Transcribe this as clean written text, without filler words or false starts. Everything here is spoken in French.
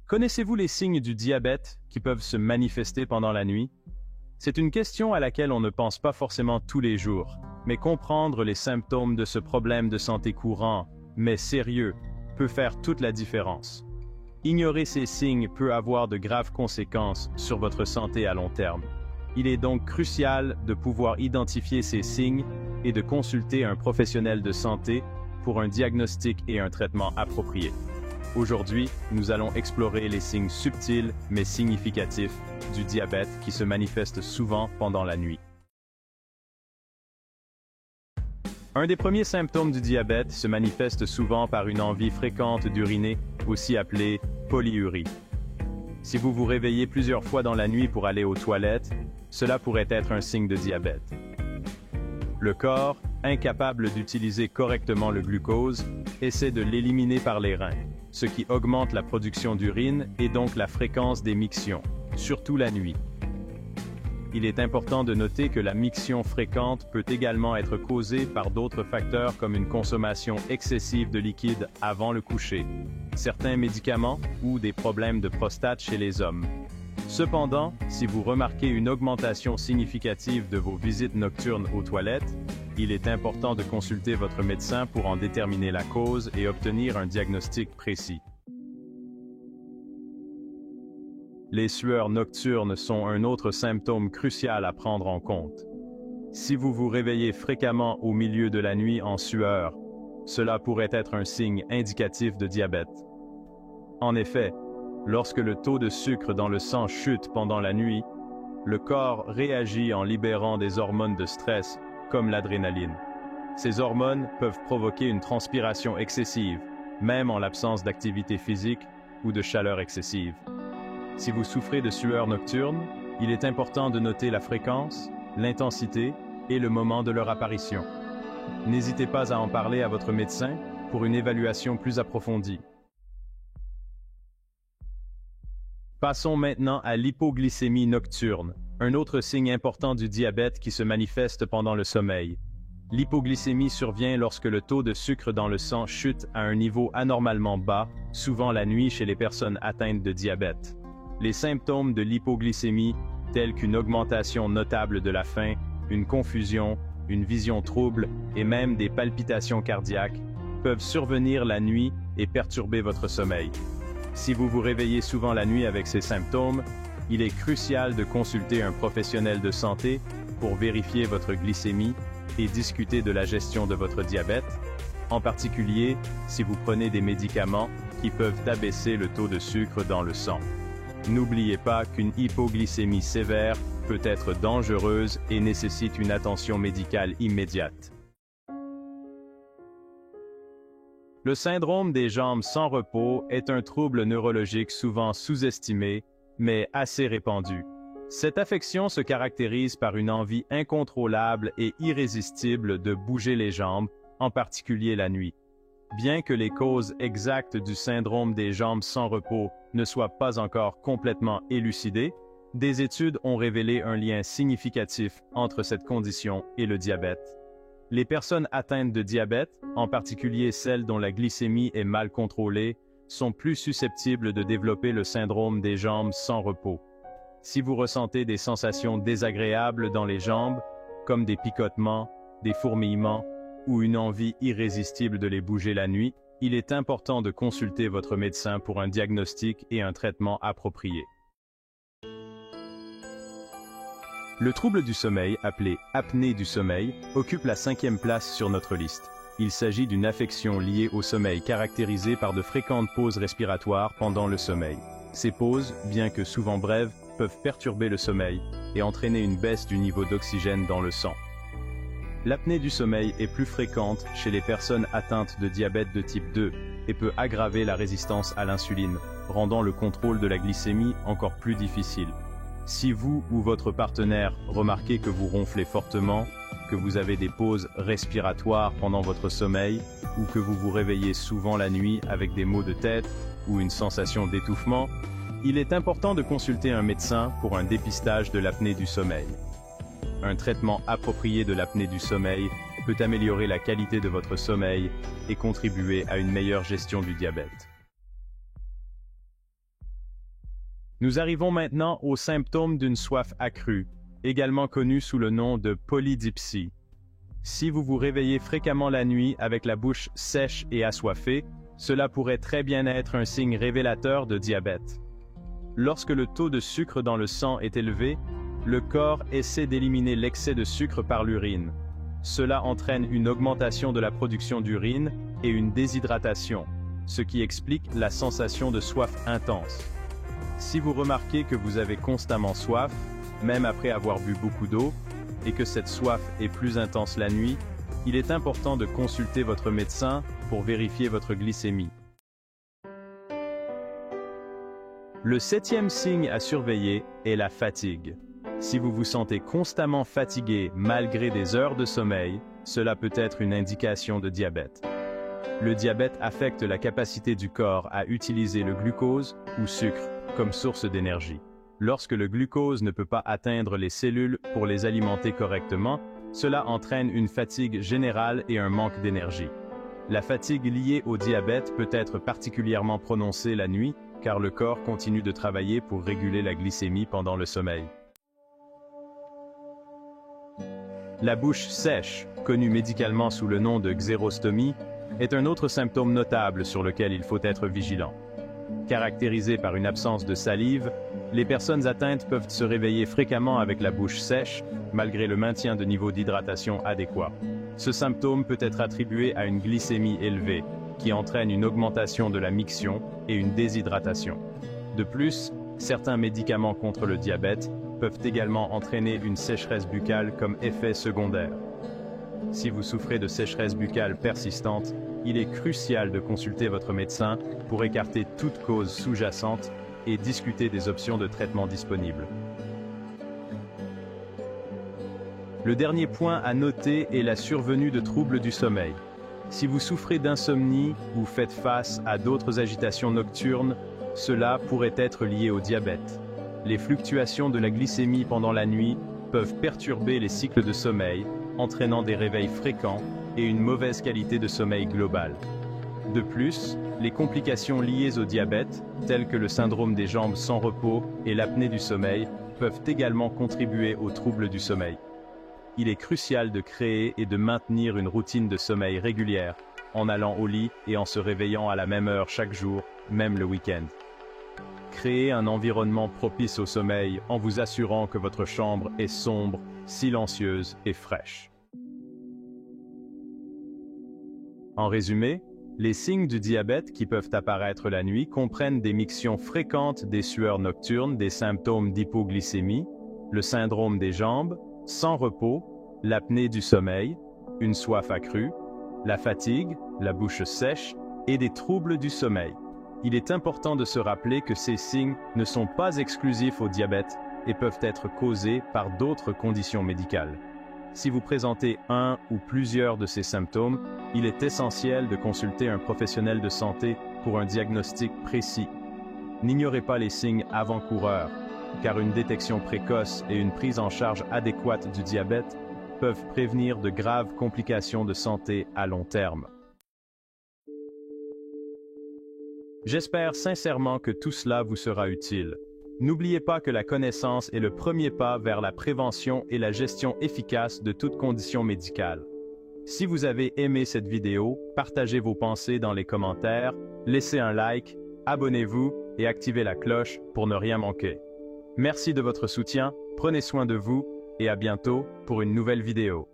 Connaissez-vous les signes du diabète qui peuvent se manifester pendant la nuit? C'est une question à laquelle on ne pense pas forcément tous les jours, mais comprendre les symptômes de ce problème de santé courant, mais sérieux, peut faire toute la différence. Ignorer ces signes peut avoir de graves conséquences sur votre santé à long terme. Il est donc crucial de pouvoir identifier ces signes et de consulter un professionnel de santé pour un diagnostic et un traitement approprié. Aujourd'hui, nous allons explorer les signes subtils mais significatifs du diabète qui se manifestent souvent pendant la nuit. Un des premiers symptômes du diabète se manifeste souvent par une envie fréquente d'uriner, aussi appelée polyurie. Si vous vous réveillez plusieurs fois dans la nuit pour aller aux toilettes, cela pourrait être un signe de diabète. Le corps, incapable d'utiliser correctement le glucose, essaie de l'éliminer par les reins, ce qui augmente la production d'urine et donc la fréquence des mictions, surtout la nuit. Il est important de noter que la miction fréquente peut également être causée par d'autres facteurs comme une consommation excessive de liquide avant le coucher, certains médicaments ou des problèmes de prostate chez les hommes. Cependant, si vous remarquez une augmentation significative de vos visites nocturnes aux toilettes, il est important de consulter votre médecin pour en déterminer la cause et obtenir un diagnostic précis. Les sueurs nocturnes sont un autre symptôme crucial à prendre en compte. Si vous vous réveillez fréquemment au milieu de la nuit en sueur, cela pourrait être un signe indicatif de diabète. En effet, lorsque le taux de sucre dans le sang chute pendant la nuit, le corps réagit en libérant des hormones de stress, comme l'adrénaline. Ces hormones peuvent provoquer une transpiration excessive, même en l'absence d'activité physique ou de chaleur excessive. Si vous souffrez de sueur nocturne, il est important de noter la fréquence, l'intensité et le moment de leur apparition. N'hésitez pas à en parler à votre médecin pour une évaluation plus approfondie. Passons maintenant à l'hypoglycémie nocturne, un autre signe important du diabète qui se manifeste pendant le sommeil. L'hypoglycémie survient lorsque le taux de sucre dans le sang chute à un niveau anormalement bas, souvent la nuit chez les personnes atteintes de diabète. Les symptômes de l'hypoglycémie, tels qu'une augmentation notable de la faim, une confusion, une vision trouble et même des palpitations cardiaques, peuvent survenir la nuit et perturber votre sommeil. Si vous vous réveillez souvent la nuit avec ces symptômes, il est crucial de consulter un professionnel de santé pour vérifier votre glycémie et discuter de la gestion de votre diabète, en particulier si vous prenez des médicaments qui peuvent abaisser le taux de sucre dans le sang. N'oubliez pas qu'une hypoglycémie sévère peut être dangereuse et nécessite une attention médicale immédiate. Le syndrome des jambes sans repos est un trouble neurologique souvent sous-estimé, mais assez répandu. Cette affection se caractérise par une envie incontrôlable et irrésistible de bouger les jambes, en particulier la nuit. Bien que les causes exactes du syndrome des jambes sans repos ne soient pas encore complètement élucidées, des études ont révélé un lien significatif entre cette condition et le diabète. Les personnes atteintes de diabète, en particulier celles dont la glycémie est mal contrôlée, sont plus susceptibles de développer le syndrome des jambes sans repos. Si vous ressentez des sensations désagréables dans les jambes, comme des picotements, des fourmillements ou une envie irrésistible de les bouger la nuit, il est important de consulter votre médecin pour un diagnostic et un traitement approprié. Le trouble du sommeil, appelé apnée du sommeil, occupe la 5e place sur notre liste. Il s'agit d'une affection liée au sommeil caractérisée par de fréquentes pauses respiratoires pendant le sommeil. Ces pauses, bien que souvent brèves, peuvent perturber le sommeil et entraîner une baisse du niveau d'oxygène dans le sang. L'apnée du sommeil est plus fréquente chez les personnes atteintes de diabète de type 2 et peut aggraver la résistance à l'insuline, rendant le contrôle de la glycémie encore plus difficile. Si vous ou votre partenaire remarquez que vous ronflez fortement, que vous avez des pauses respiratoires pendant votre sommeil ou que vous vous réveillez souvent la nuit avec des maux de tête ou une sensation d'étouffement, il est important de consulter un médecin pour un dépistage de l'apnée du sommeil. Un traitement approprié de l'apnée du sommeil peut améliorer la qualité de votre sommeil et contribuer à une meilleure gestion du diabète. Nous arrivons maintenant aux symptômes d'une soif accrue, également connue sous le nom de polydipsie. Si vous vous réveillez fréquemment la nuit avec la bouche sèche et assoiffée, cela pourrait très bien être un signe révélateur de diabète. Lorsque le taux de sucre dans le sang est élevé, le corps essaie d'éliminer l'excès de sucre par l'urine. Cela entraîne une augmentation de la production d'urine et une déshydratation, ce qui explique la sensation de soif intense. Si vous remarquez que vous avez constamment soif, même après avoir bu beaucoup d'eau, et que cette soif est plus intense la nuit, il est important de consulter votre médecin pour vérifier votre glycémie. Le 7e signe à surveiller est la fatigue. Si vous vous sentez constamment fatigué malgré des heures de sommeil, cela peut être une indication de diabète. Le diabète affecte la capacité du corps à utiliser le glucose ou sucre comme source d'énergie. Lorsque le glucose ne peut pas atteindre les cellules pour les alimenter correctement, cela entraîne une fatigue générale et un manque d'énergie. La fatigue liée au diabète peut être particulièrement prononcée la nuit, car le corps continue de travailler pour réguler la glycémie pendant le sommeil. La bouche sèche, connue médicalement sous le nom de xérostomie, est un autre symptôme notable sur lequel il faut être vigilant. Caractérisée par une absence de salive, les personnes atteintes peuvent se réveiller fréquemment avec la bouche sèche, malgré le maintien de niveaux d'hydratation adéquats. Ce symptôme peut être attribué à une glycémie élevée, qui entraîne une augmentation de la miction et une déshydratation. De plus, certains médicaments contre le diabète peuvent également entraîner une sécheresse buccale comme effet secondaire. Si vous souffrez de sécheresse buccale persistante, il est crucial de consulter votre médecin pour écarter toute cause sous-jacente et discuter des options de traitement disponibles. Le dernier point à noter est la survenue de troubles du sommeil. Si vous souffrez d'insomnie ou faites face à d'autres agitations nocturnes, cela pourrait être lié au diabète. Les fluctuations de la glycémie pendant la nuit peuvent perturber les cycles de sommeil, entraînant des réveils fréquents et une mauvaise qualité de sommeil globale. De plus, les complications liées au diabète, telles que le syndrome des jambes sans repos et l'apnée du sommeil, peuvent également contribuer aux troubles du sommeil. Il est crucial de créer et de maintenir une routine de sommeil régulière, en allant au lit et en se réveillant à la même heure chaque jour, même le week-end. Créez un environnement propice au sommeil en vous assurant que votre chambre est sombre, silencieuse et fraîche. En résumé, les signes du diabète qui peuvent apparaître la nuit comprennent des mictions fréquentes des sueurs nocturnes, des symptômes d'hypoglycémie, le syndrome des jambes, sans repos, l'apnée du sommeil, une soif accrue, la fatigue, la bouche sèche et des troubles du sommeil. Il est important de se rappeler que ces signes ne sont pas exclusifs au diabète et peuvent être causés par d'autres conditions médicales. Si vous présentez un ou plusieurs de ces symptômes, il est essentiel de consulter un professionnel de santé pour un diagnostic précis. N'ignorez pas les signes avant-coureurs, car une détection précoce et une prise en charge adéquate du diabète peuvent prévenir de graves complications de santé à long terme. J'espère sincèrement que tout cela vous sera utile. N'oubliez pas que la connaissance est le premier pas vers la prévention et la gestion efficace de toute condition médicale. Si vous avez aimé cette vidéo, partagez vos pensées dans les commentaires, laissez un like, abonnez-vous et activez la cloche pour ne rien manquer. Merci de votre soutien, prenez soin de vous et à bientôt pour une nouvelle vidéo.